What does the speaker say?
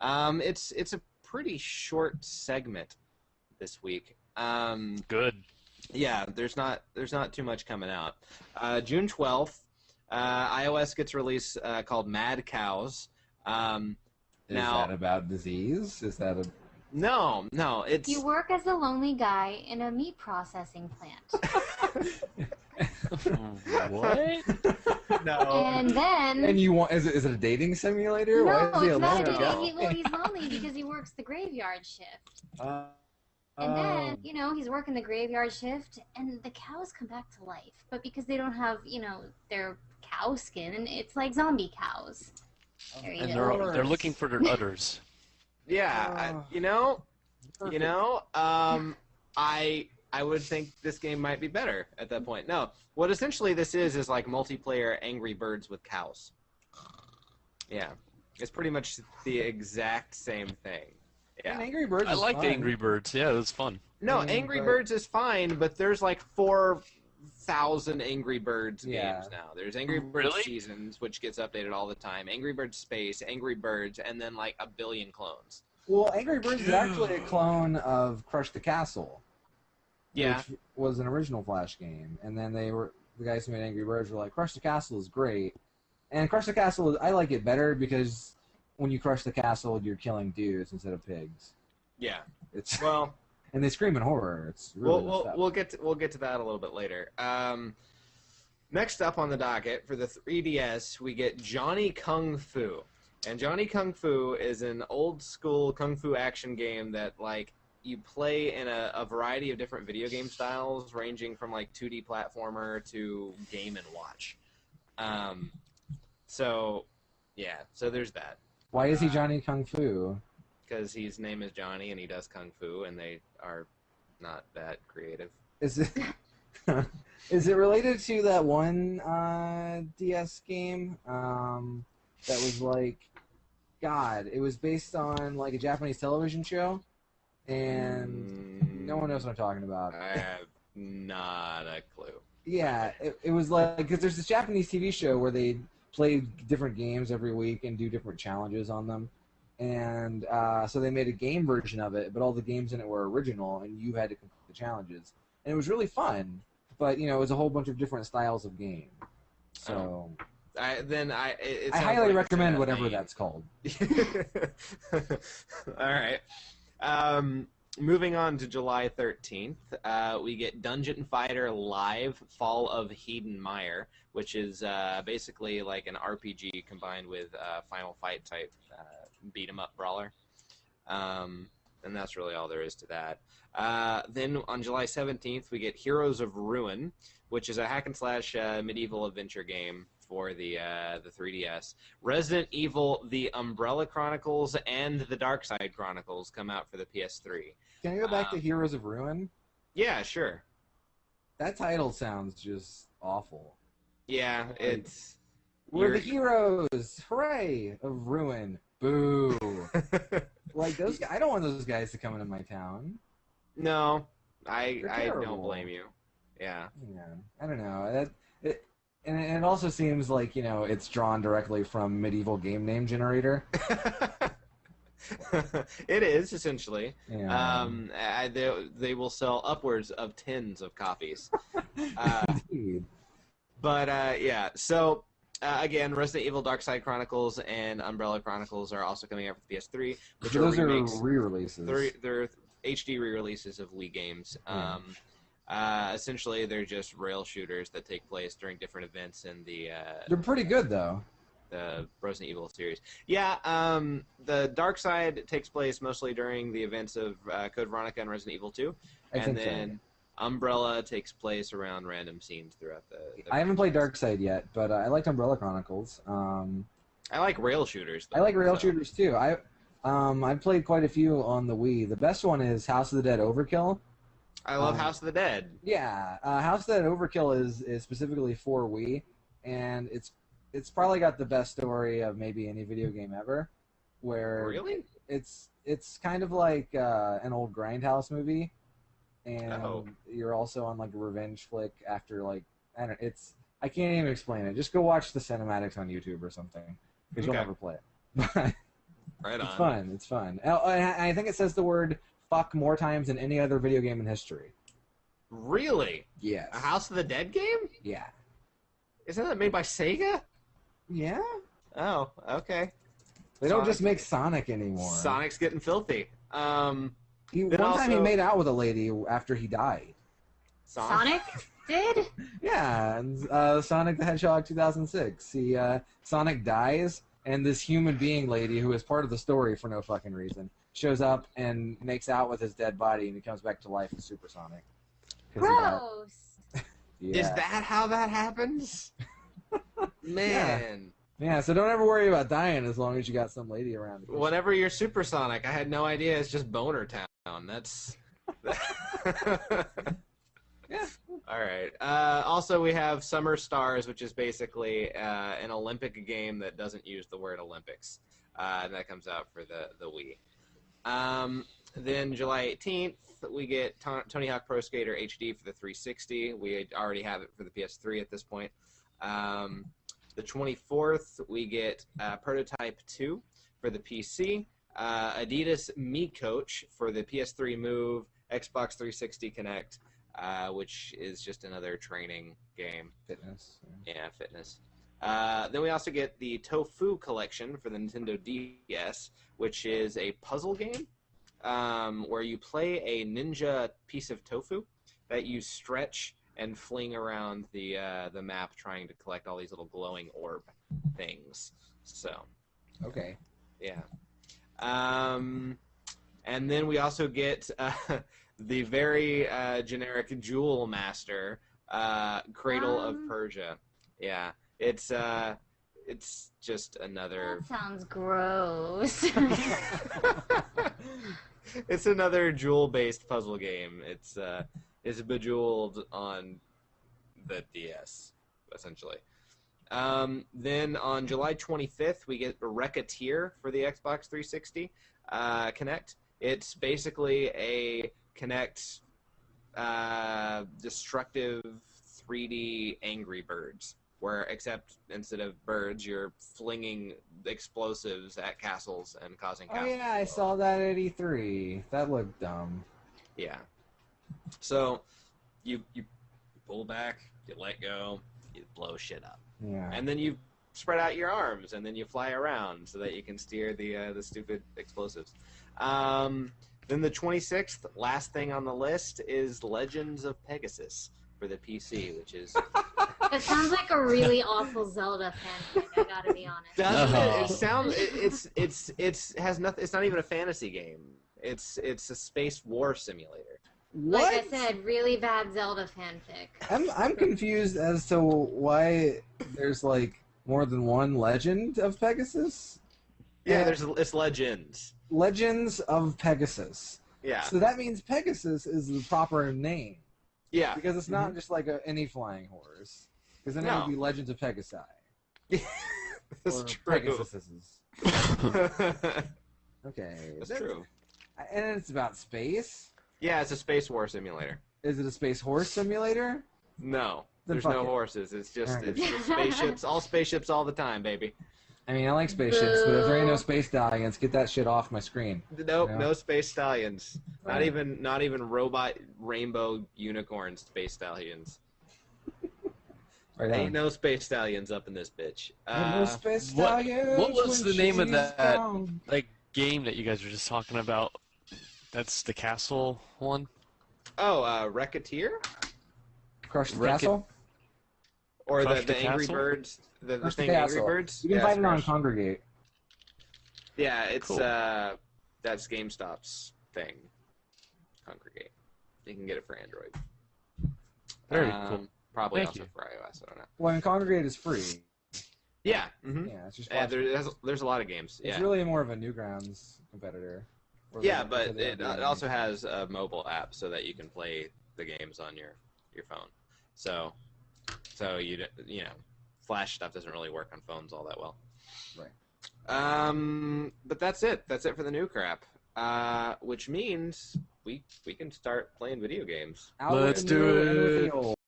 It's a pretty short segment this week. Good. Yeah, there's not too much coming out. June 12th, iOS gets a release called Mad Cows. Is that about disease? Is that a... No, it's... You work as a lonely guy in a meat processing plant. What? No. And then... And you want... Is it a dating simulator? No, Why is he it's not a alone? dating... He's lonely because he works the graveyard shift. And then, he's working the graveyard shift, and the cows come back to life. But because they don't have, their cow skin, and it's like zombie cows. And they're looking for their udders. Yeah, I would think this game might be better at that point. No, what essentially this is like multiplayer Angry Birds with cows. Yeah, it's pretty much the exact same thing. Yeah. And Angry Birds I is liked fun. Angry Birds. Yeah, it was fun. No, Angry Birds is fine, but there's like 4,000 Angry Birds games now. There's Angry Birds Seasons, which gets updated all the time. Angry Birds Space, Angry Birds, and then like a billion clones. Well, Angry Birds is actually a clone of Crush the Castle. Yeah. Which was an original Flash game. And then the guys who made Angry Birds were like, Crush the Castle is great. And Crush the Castle, I like it better because when you crush the castle, you're killing dudes instead of pigs. Yeah. It's well, and they scream in horror. It's really we'll get to that a little bit later. Next up on the docket for the 3DS, we get Johnny Kung Fu. And Johnny Kung Fu is an old school kung fu action game that like you play in a variety of different video game styles, ranging from like 2D platformer to Game & Watch. So there's that. Why is he Johnny Kung Fu? Because his name is Johnny and he does kung fu, and they are not that creative. Is it is it related to that one DS game that was like, God, it was based on like a Japanese television show, and no one knows what I'm talking about. I have not a clue. Yeah, it was like, because there's this Japanese TV show where they play different games every week and do different challenges on them. And so they made a game version of it, but all the games in it were original, and you had to complete the challenges. And it was really fun, but, it was a whole bunch of different styles of game. So I highly recommend whatever that's called. All right. Moving on to July 13th, we get Dungeon Fighter Live Fall of Hedenmeyer, which is basically like an RPG combined with Final Fight type beat-em-up brawler. And that's really all there is to that. Then on July 17th, we get Heroes of Ruin, which is a hack-and-slash medieval adventure game for the 3DS. Resident Evil: The Umbrella Chronicles and The Dark Side Chronicles come out for the PS3. Can I go back to Heroes of Ruin? Yeah, sure. That title sounds just awful. Yeah, it's... We're the heroes! Hooray! Of Ruin. Boo! Like, those guys, I don't want those guys to come into my town. No, I don't blame you. Yeah. Yeah, I don't know. And it also seems like, it's drawn directly from Medieval Game Name Generator. It is, essentially. Yeah. They will sell upwards of tens of copies. Indeed. But, yeah, so, again, Resident Evil Dark Side Chronicles and Umbrella Chronicles are also coming out for the PS3, which those are remakes. Are re-releases. They're HD re-releases of Wii games. Essentially, they're just rail shooters that take place during different events in the... they're pretty good, though. The Resident Evil series. Yeah, the Dark Side takes place mostly during the events of Code Veronica and Resident Evil 2. And then Umbrella takes place around random scenes throughout the I haven't played Dark Side yet, but I liked Umbrella Chronicles. I like rail shooters, though. I like rail shooters, too. I've played quite a few on the Wii. The best one is House of the Dead Overkill. I love House of the Dead. Yeah, House of the Dead Overkill is specifically for Wii, and it's probably got the best story of maybe any video game ever. Where really? It's kind of like an old Grindhouse movie, and you're also on like a revenge flick after like I can't even explain it. Just go watch the cinematics on YouTube or something because you'll never play it. Right on. It's fun. It's fun. Oh, and I think it says the word "fuck" more times than any other video game in history. Really? Yes. A House of the Dead game? Yeah. Isn't that made by Sega? Yeah. Oh, okay. They don't just make Sonic anymore. Sonic's getting filthy. One time he made out with a lady after he died. Sonic did? Yeah, and, Sonic the Hedgehog 2006. Sonic dies, and this human being lady, who is part of the story for no fucking reason, shows up and makes out with his dead body, and he comes back to life as Super Sonic. Gross. Yeah. Is that how that happens? Man. Yeah, so don't ever worry about dying as long as you got some lady around. Whenever you're Supersonic, I had no idea it's just Boner Town. That's... Yeah. All right. Also, we have Summer Stars, which is basically an Olympic game that doesn't use the word Olympics. And that comes out for the Wii. Then July 18th, we get Tony Hawk Pro Skater HD for the 360. We already have it for the PS3 at this point. The 24th, we get Prototype 2 for the PC. Adidas Me Coach for the PS3 Move, Xbox 360 Connect, which is just another training game. Fitness. Yeah, fitness. Then we also get the Tofu Collection for the Nintendo DS, which is a puzzle game where you play a ninja piece of tofu that you stretch and fling around the map, trying to collect all these little glowing orb things. So, Okay. yeah. And then we also get the very generic Jewel Master, Cradle of Persia. Yeah, it's just another. That sounds gross. It's another Jewel-based puzzle game. It's Bejeweled on the DS, essentially. Then on July 25th, we get Racketeer for the Xbox 360 Connect. It's basically a Connect destructive 3D Angry Birds, where except instead of birds, you're flinging explosives at castles and causing castles. Oh yeah, I saw that at E3. That looked dumb. Yeah. So you pull back, you let go, you blow shit up. Yeah. And then you spread out your arms, and then you fly around so that you can steer the stupid explosives. Then the 26th, last thing on the list, is Legends of Pegasus for the PC, which is... It sounds like a really awful Zelda fanfic, I gotta be honest. Doesn't it? It sounds... It's has nothing... It's not even a fantasy game. It's a space war simulator. What? Like I said, really bad Zelda fanfic. I'm confused as to why there's like more than one Legend of Pegasus. Yeah, it's Legends. Legends of Pegasus. Yeah. So that means Pegasus is the proper name. Yeah. Because it's not just like any flying horse. Because then it would be Legends of Pegasi. That's or true. Pegasuses. Okay. That's true. And it's about space? Yeah, it's a space war simulator. Is it a space horse simulator? No. Then There's fuck no it. horses. It's just, Alright. it's just spaceships all the time, baby. I mean, I like spaceships, but if there ain't no space stallions, get that shit off my screen. Nope, Yeah. no space stallions. Right. Not even robot rainbow unicorn space stallions. Right Ain't on. no space stallions up in this bitch. Ain't no space what stallions was when the name of she's that gone. like game that you guys were just talking about? That's the castle one. Racketeer? Crush the Wreck-It- castle? Or Crush the the Angry Castle? Birds? The Crush the thing Angry castle. Birds? You can Yeah, find it's it on Crush. Congregate. Yeah, it's Cool. That's GameStop's thing. Congregate. You can get it for Android. Very cool. Probably Thank also you. for iOS. I don't know. Well, and Congregate is free. Yeah. Mm-hmm. Yeah, it's just Yeah, watch- there's a lot of games. It's Yeah. really more of a Newgrounds competitor. Where Yeah, they- but they it don't do also anything. has a mobile app so that you can play the games on your phone. So you know, Flash stuff doesn't really work on phones all that well. Right. But that's it. That's it for the new crap. Which means we can start playing video games. Out with Let's the do new and with it. the old.